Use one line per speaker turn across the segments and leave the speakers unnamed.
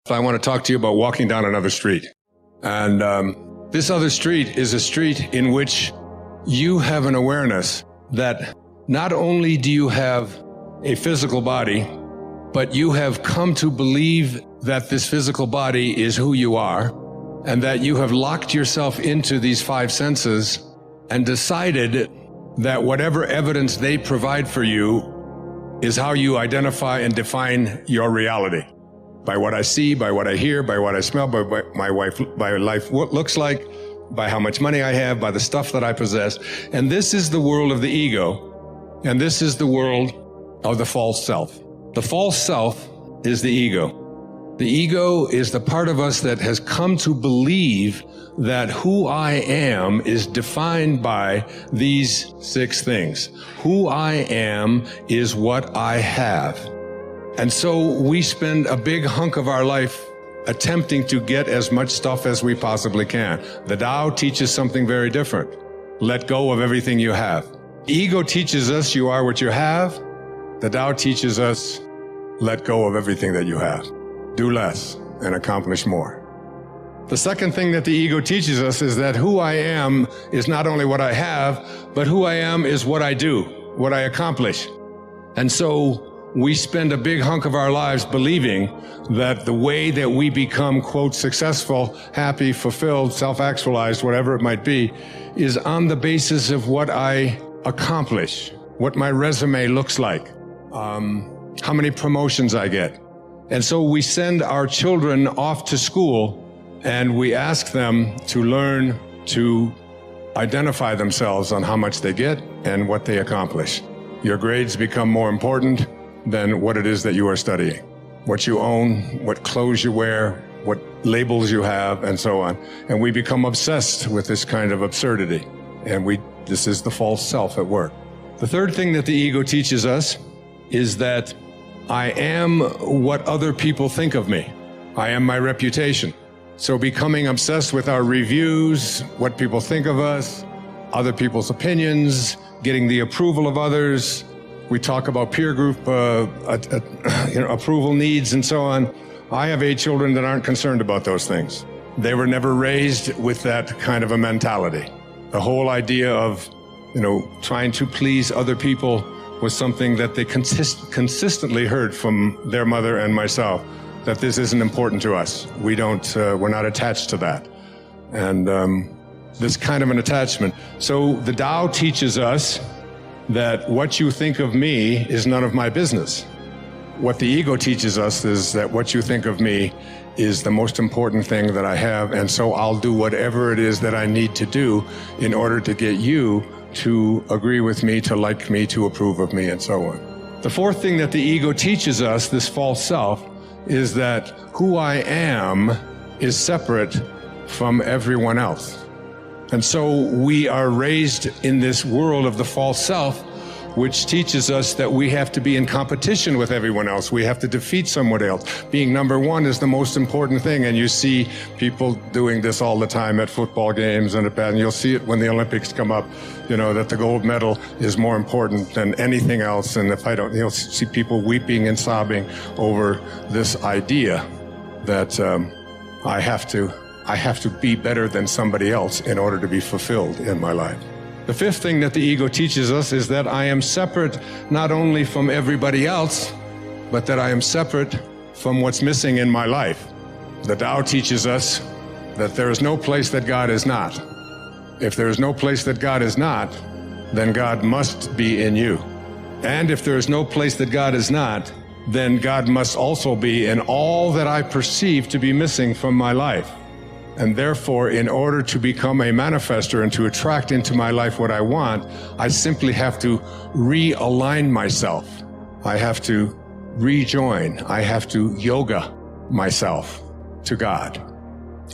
I want to talk to you about walking down another street. And this other street is a street in which you have an awareness that not only do you have a physical body, but you have come to believe that this physical body is who you are, and that you have locked yourself into these five senses and decided that whatever evidence they provide for you is how you identify and define your reality. By what I see, by what I hear, by what I smell, by my life what looks like, by how much money I have, by the stuff that I possess. And this is the world of the ego, and this is the world of the false self. The false self is the ego. The ego is the part of us that has come to believe that who I am is defined by these six things. Who I am is what I have. And so we spend a big hunk of our life attempting to get as much stuff as we possibly can. The Tao teaches something very different. Let go of everything you have. Ego teaches us you are what you have. The Tao teaches us let go of everything that you have. Do less and accomplish more. The second thing that the ego teaches us is that who I am is not only what I have, but who I am is what I do, what I accomplish. And so we spend a big hunk of our lives believing that the way that we become, quote, successful, happy, fulfilled, self-actualized, whatever it might be, is on the basis of what I accomplish, what my resume looks like, how many promotions I get. And so we send our children off to school and we ask them to learn to identify themselves on how much they get and what they accomplish. Your grades become more important than what it is that you are studying, what you own, what clothes you wear, what labels you have, and so on. And we become obsessed with this kind of absurdity. And this is the false self at work. The third thing that the ego teaches us is that I am what other people think of me. I am my reputation. So becoming obsessed with our reviews, what people think of us, other people's opinions, getting the approval of others. We talk about peer group approval needs and so on. I have 8 children that aren't concerned about those things. They were never raised with that kind of a mentality. The whole idea of, trying to please other people was something that they consistently heard from their mother and myself, that this isn't important to us. We're not attached to that. And this kind of an attachment. So the Tao teaches us that what you think of me is none of my business. What the ego teaches us is that what you think of me is the most important thing that I have, and so I'll do whatever it is that I need to do in order to get you to agree with me, to like me, to approve of me, and so on. The fourth thing that the ego teaches us, this false self, is that who I am is separate from everyone else. And so we are raised in this world of the false self, which teaches us that we have to be in competition with everyone else. We have to defeat someone else. Being number one is the most important thing. And you see people doing this all the time at football games and you'll see it when the Olympics come up, that the gold medal is more important than anything else. And you'll see people weeping and sobbing over this idea that I have to be better than somebody else in order to be fulfilled in my life. The fifth thing that the ego teaches us is that I am separate not only from everybody else, but that I am separate from what's missing in my life. The Tao teaches us that there is no place that God is not. If there is no place that God is not, then God must be in you. And if there is no place that God is not, then God must also be in all that I perceive to be missing from my life. And therefore, in order to become a manifester and to attract into my life what I want, I simply have to realign myself. I have to rejoin. I have to yoga myself to God.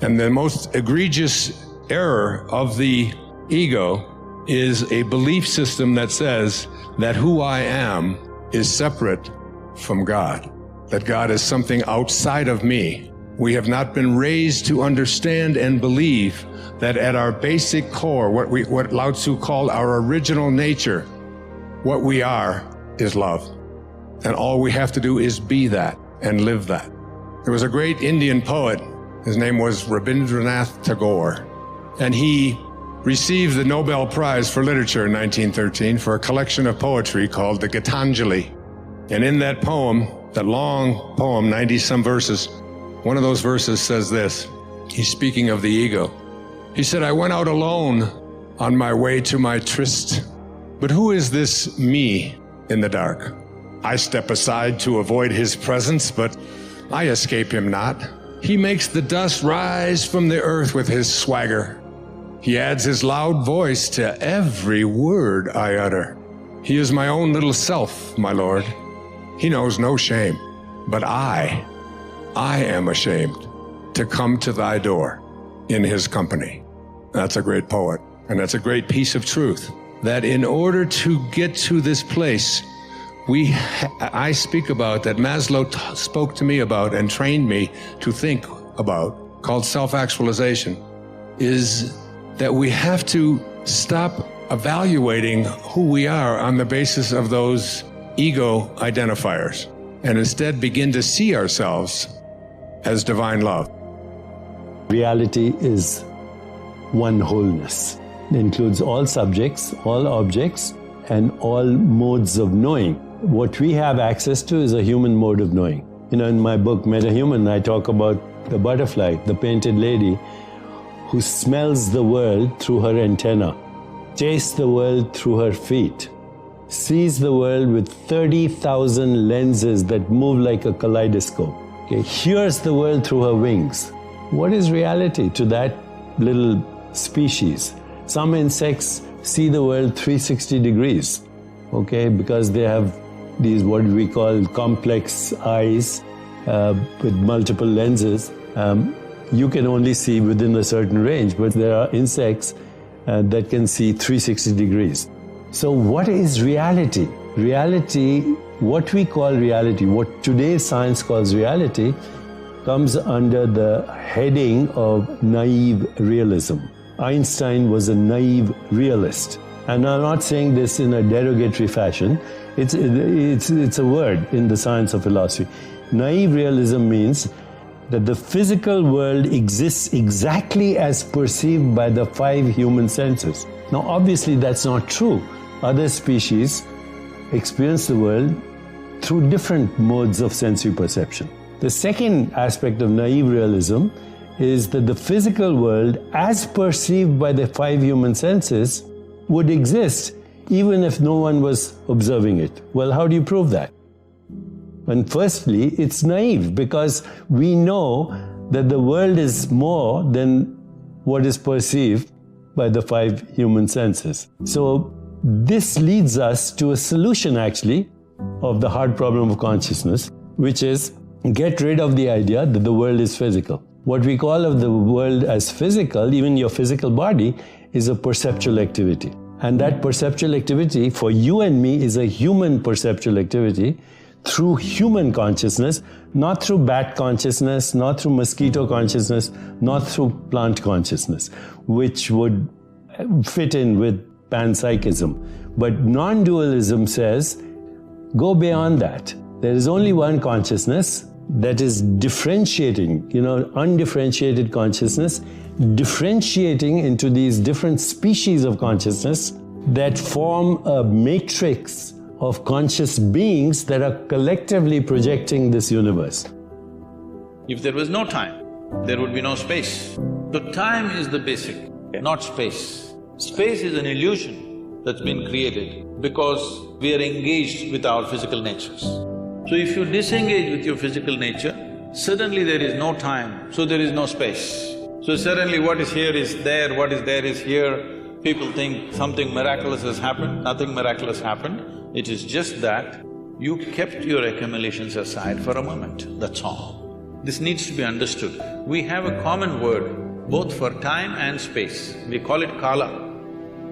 And the most egregious error of the ego is a belief system that says that who I am is separate from God, that God is something outside of me. We have not been raised to understand and believe that at our basic core, what Lao Tzu called our original nature, what we are is love. And all we have to do is be that and live that. There was a great Indian poet. His name was Rabindranath Tagore. And he received the Nobel Prize for Literature in 1913 for a collection of poetry called the Gitanjali. And in that poem, that long poem, 90-some verses, one of those verses says this. He's speaking of the ego. He said, I went out alone on my way to my tryst. But who is this me in the dark? I step aside to avoid his presence, but I escape him not. He makes the dust rise from the earth with his swagger. He adds his loud voice to every word I utter. He is my own little self, my Lord. He knows no shame, but I am ashamed to come to thy door in his company. That's a great poet, and that's a great piece of truth, that in order to get to this place, I speak about, that Maslow spoke to me about and trained me to think about, called self-actualization, is that we have to stop evaluating who we are on the basis of those ego identifiers and instead begin to see ourselves as divine love.
Reality is one wholeness. It includes all subjects, all objects, and all modes of knowing. What we have access to is a human mode of knowing. In my book, Metahuman, I talk about the butterfly, the painted lady, who smells the world through her antenna, tastes the world through her feet, sees the world with 30,000 lenses that move like a kaleidoscope, hears the world through her wings. What is reality to that little species? Some insects see the world 360 degrees, because they have these what we call complex eyes with multiple lenses. You can only see within a certain range, but there are insects that can see 360 degrees. So what is reality? Reality, what we call reality, what today's science calls reality, comes under the heading of naive realism. Einstein was a naive realist. And I'm not saying this in a derogatory fashion. It's a word in the science of philosophy. Naive realism means that the physical world exists exactly as perceived by the 5 human senses. Now, obviously, that's not true. Other species experience the world through different modes of sensory perception. The second aspect of naive realism is that the physical world, as perceived by the 5 human senses, would exist even if no one was observing it. Well, how do you prove that? And firstly, it's naive because we know that the world is more than what is perceived by the 5 human senses. So this leads us to a solution actually of the hard problem of consciousness, which is get rid of the idea that the world is physical. What we call of the world as physical, even your physical body, is a perceptual activity. And that perceptual activity for you and me is a human perceptual activity through human consciousness, not through bat consciousness, not through mosquito consciousness, not through plant consciousness, which would fit in with panpsychism. But non-dualism says, go beyond that. There is only one consciousness that is differentiating, undifferentiated consciousness, differentiating into these different species of consciousness that form a matrix of conscious beings that are collectively projecting this universe.
If there was no time, there would be no space. So time is the basic, not space. Space is an illusion that's been created because we are engaged with our physical natures. So if you disengage with your physical nature, suddenly there is no time, so there is no space. So suddenly what is here is there, what is there is here. People think something miraculous has happened, nothing miraculous happened. It is just that you kept your accumulations aside for a moment, that's all. This needs to be understood. We have a common word both for time and space. We call it kala.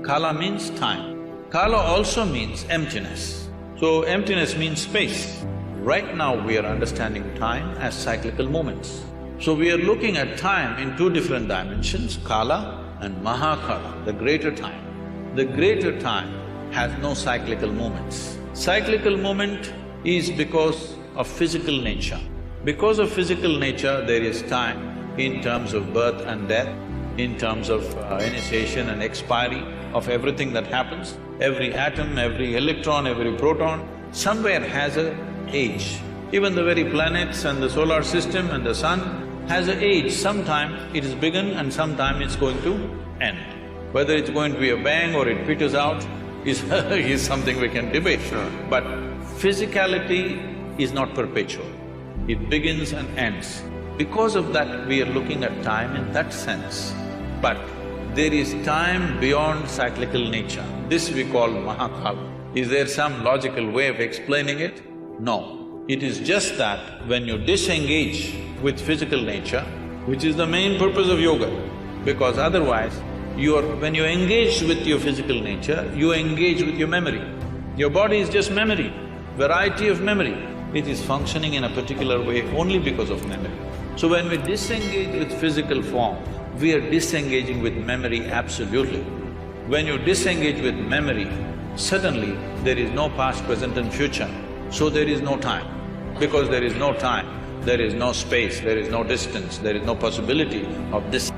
Kala means time. Kala also means emptiness. So emptiness means space. Right now we are understanding time as cyclical moments. So we are looking at time in 2 different dimensions, kala and mahakala, the greater time. The greater time has no cyclical moments. Cyclical moment is because of physical nature. Because of physical nature, there is time in terms of birth and death, in terms of initiation and expiry of everything that happens. Every atom, every electron, every proton, somewhere has a age. Even the very planets and the solar system and the sun has an age. Sometime it is begun and sometime it's going to end. Whether it's going to be a bang or it peters out is something we can debate.
Sure.
But physicality is not perpetual. It begins and ends. Because of that, we are looking at time in that sense. But there is time beyond cyclical nature. This we call Mahakala. Is there some logical way of explaining it? No. It is just that when you disengage with physical nature, which is the main purpose of yoga, because otherwise when you engage with your physical nature, you engage with your memory. Your body is just memory, variety of memory. It is functioning in a particular way only because of memory. So when we disengage with physical form, we are disengaging with memory absolutely. When you disengage with memory, suddenly there is no past, present and future, so there is no time. Because there is no time, there is no space, there is no distance, there is no possibility of this.